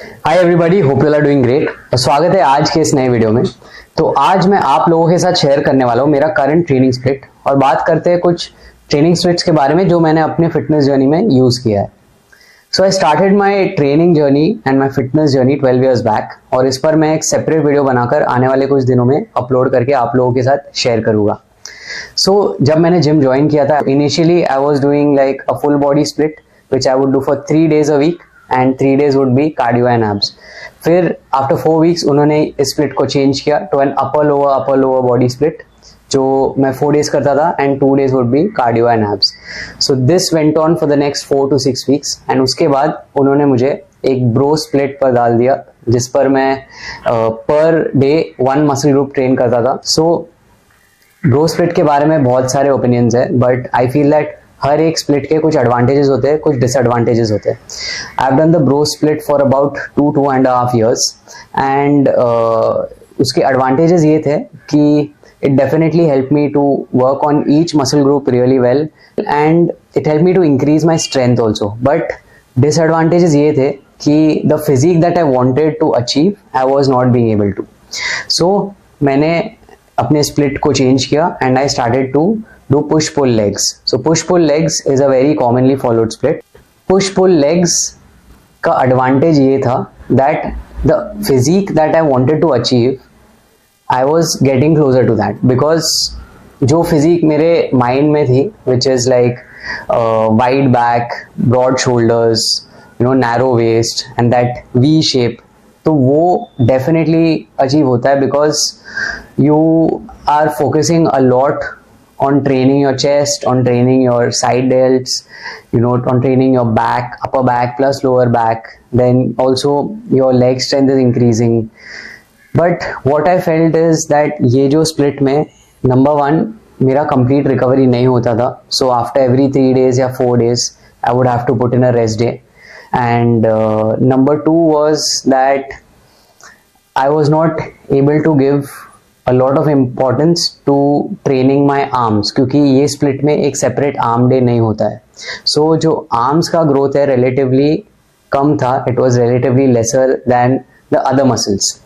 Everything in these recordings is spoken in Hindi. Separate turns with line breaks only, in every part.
Hi everybody, hope you are doing great. स्वागत है आज के इस नए वीडियो में। तो आज मैं आप लोगों के साथ शेयर करने वाला हूँ मेरा करंट ट्रेनिंग स्प्लिट और बात करते हैं कुछ ट्रेनिंग स्प्लिट्स के बारे में जो मैंने अपने फिटनेस जर्नी में यूज किया है। So I started my training journey and my fitness journey 12 years back और इस पर मैं एक सेपरेट वीडियो बनाकर आने वाले कुछ दिनों में अपलोड करके आप लोगों के साथ शेयर करूंगा। सो जब मैंने जिम ज्वाइन किया था, initially I was doing like a full body split which I would do for 3 days a week and 3 days would be cardio and abs. फिर आफ्टर 4 weeks उन्होंने इस स्प्लिट को चेंज किया to an upper lower body split जो मैं 4 days करता था and 2 days would be cardio and abs. So this went on for the next 4 to 6 weeks and उसके बाद उन्होंने मुझे एक ब्रो स्प्लिट पर डाल दिया जिस पर मैं per day 1 muscle group train करता था। सो ब्रो स्प्लिट के बारे में बहुत सारे ओपिनियंस है, बट आई फील दैट हर एक स्प्लिट के कुछ एडवांटेजेस होते हैं, कुछ डिसएडवांटेजेस होते हैं। I have done the bro split for about 2.5 years and उसके एडवांटेजेस ये थे कि it definitely helped me to work on each muscle group really well and it helped me to increase my strength also, but disadvantages ये थे कि the physique that I wanted to achieve I was not being able to. So मैंने अपने split को change किया and I started to do push pull legs. So push pull legs is a very commonly followed split. Push pull legs का advantage ये था that the physique that I wanted to achieve I was getting closer to that because जो फिजिक मेरे माइंड में थी which is like wide back, broad shoulders, narrow waist and that V shape, तो वो definitely अचीव होता है because you are focusing a lot on training your chest, on training your side delts, on training your back, upper back plus lower back, then also your leg strength is increasing. But what I felt is that ये जो स्प्लिट में नंबर 1 मेरा कंप्लीट रिकवरी नहीं होता था। सो आफ्टर एवरी 3 days या 4 days I would have to put in a rest day and number 2 was that I was not able to give a lot of importance to training my arms क्योंकि ये स्प्लिट में एक सेपरेट आर्म डे नहीं होता है। सो जो आर्म्स का ग्रोथ है रिलेटिवली कम था, it was relatively lesser than the other muscles.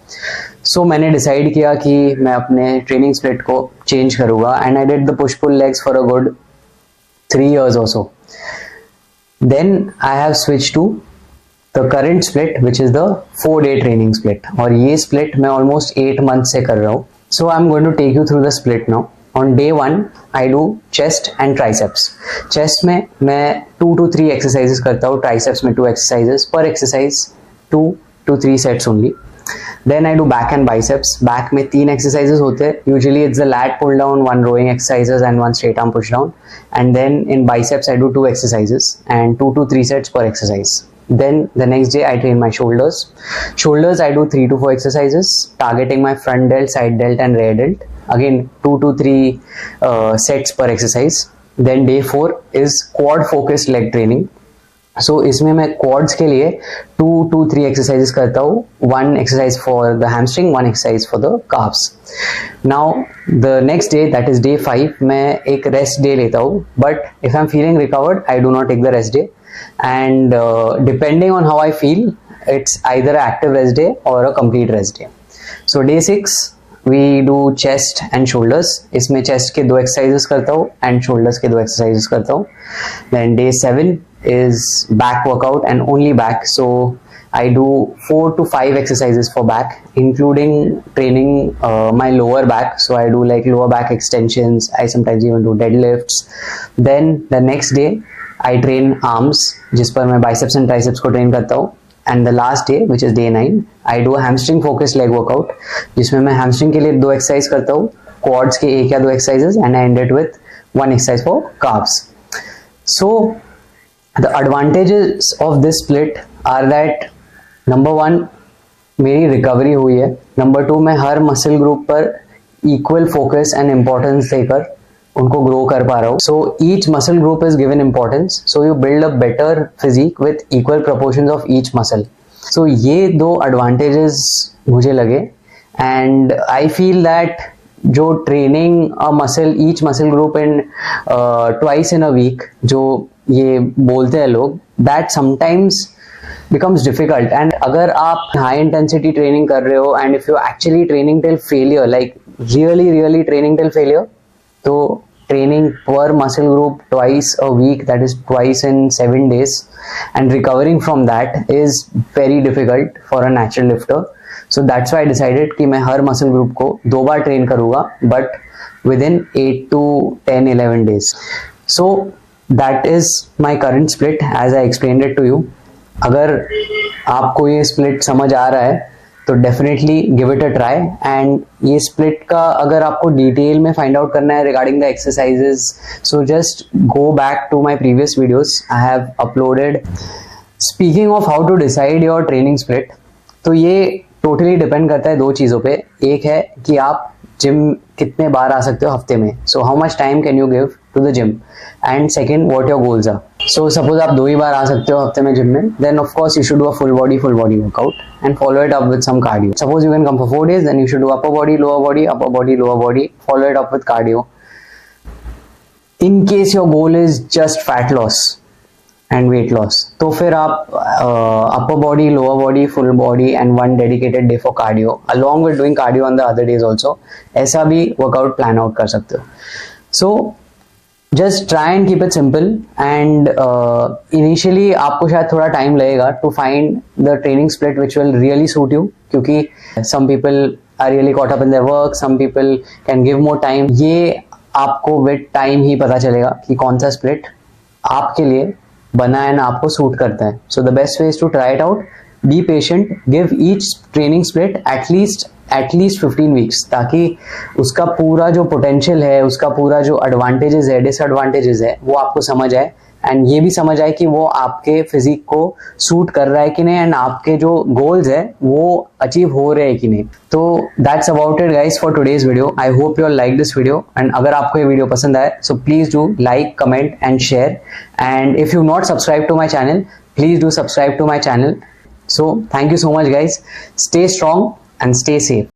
So मैंने डिसाइड किया कि मैं अपने ट्रेनिंग स्प्लिट को चेंज करूंगा and I did the push pull legs for a good 3 years or so. Then I have switched to the current split which is the 4-day training split और ये split मैं almost 8 months से कर रहा हूँ। So I'm going to take you through the split now. On day 1 I do chest and triceps. Chest में मैं 2 to 3 exercises करता हूँ, triceps में 2 exercises, per exercise 2 to 3 sets only. Then I do back and biceps. Back में 3 exercises होते हैं. Usually it's the lat pull down, 1 rowing exercises and 1 straight arm push down. And then in biceps I do 2 exercises and 2 to 3 sets per exercise. Then the next day I train my shoulders. Shoulders I do 3 to 4 exercises, targeting my front delt, side delt and rear delt. Again 2 to 3 sets per exercise. Then day 4 is quad focused leg training. सो इसमें मैं क्वाड्स के लिए 2 to 3 एक्सरसाइजेस करता हूँ, 1 exercise for the hamstring, 1 exercise for the calves. Now the next day that is day 5 मैं एक रेस्ट डे लेता हूँ, but if I am feeling recovered I do not take the rest day and depending on how I feel it's either active rest day or a complete rest day. So day 6 we do chest and shoulders. इसमें चेस्ट के 2 एक्सरसाइजेस करता हूँ एंड शोल्डर्स के 2 एक्सरसाइजेस करता हूँ। Then day 7 is back workout and only back, so I do 4 to 5 exercises for back including training my lower back, so I do like lower back extensions, I sometimes even do deadlifts. Then the next day I train arms जिस पर मैं biceps and triceps को train करता हूँ and the last day which is day 9 I do a hamstring focused leg workout जिसमें मैं hamstring के लिए 2 exercise करता हूँ, quads के 1 या 2 exercises and I end it with 1 exercise for calves. So the advantages of this split are that number 1 मेरी रिकवरी हुई है, number 2 मैं हर मसल ग्रुप पर इक्वल फोकस एंड इम्पोर्टेंस देकर उनको ग्रो कर पा रहा हूँ। So each muscle group is given importance, so you build a better physique with equal proportions of each muscle. So ये 2 एडवांटेजेस मुझे लगे एंड आई फील दैट जो training a muscle each muscle group in twice in a week जो ये बोलते हैं लोग, that sometimes becomes difficult. And अगर आप high intensity training कर रहे हो and if you're actually training till failure, like really training till failure, तो training per muscle group twice a week, that is twice in 7 days, and recovering from that is very difficult for a natural lifter. So that's why I decided कि मैं हर muscle group को 2 बार train करूँगा, but within 8 to 10-11 days. So that is my current split as I explained it to you. अगर आपको ये split समझ आ रहा है तो definitely give it a try. And ये स्प्लिट का अगर आपको डिटेल में फाइंड आउट करना है regarding the exercises, so just go back to my previous videos I have uploaded. Speaking of how to decide your training split, तो ये टोटली डिपेंड करता है 2 चीज़ों पे. एक है कि आप जिम कितने बार आ सकते हो हफ्ते में, so how much time can you give to the gym, and second what your goals are. So suppose आप 2 ही बार आ सकते हो हफ्ते में जिम में, then of course you should do a full body workout and follow it up with some cardio. Suppose you can come for 4 days, then you should do upper body, lower body, upper body, lower body, follow it up with cardio. In case your goal is just fat loss and weight loss, तो फिर आप upper body, lower body, full body and 1 dedicated day for cardio along with doing cardio on the other days also, ऐसा भी workout plan out कर सकते हो. So just try and keep it simple, and initially आपको शायद थोड़ा टाइम लगेगा to find the training split which will really suit you, क्योंकि some people are really caught up in their work, some people can give more time. ये आपको with time ही पता चलेगा कि कौन सा split आपके लिए बना है ना आपको सूट करता है. So the best way is to try it out, be patient, give each training split at least 15 weeks, ताकि उसका पूरा जो पोटेंशियल है, उसका पूरा जो एडवांटेजेस है, डिसएडवांटेजेस है, वो आपको समझ आए, एंड ये भी समझ आए कि वो आपके फिजिक को सूट कर रहा है कि नहीं, एंड आपके जो गोल्स है वो अचीव हो रहे हैं कि नहीं. तो that's about it guys for today's video. I hope you all like this video, and अगर आपको ये वीडियो पसंद आए so please do like, comment and share, and if you not subscribe to my channel please do subscribe to my channel. So thank you so much guys, stay strong and stay safe.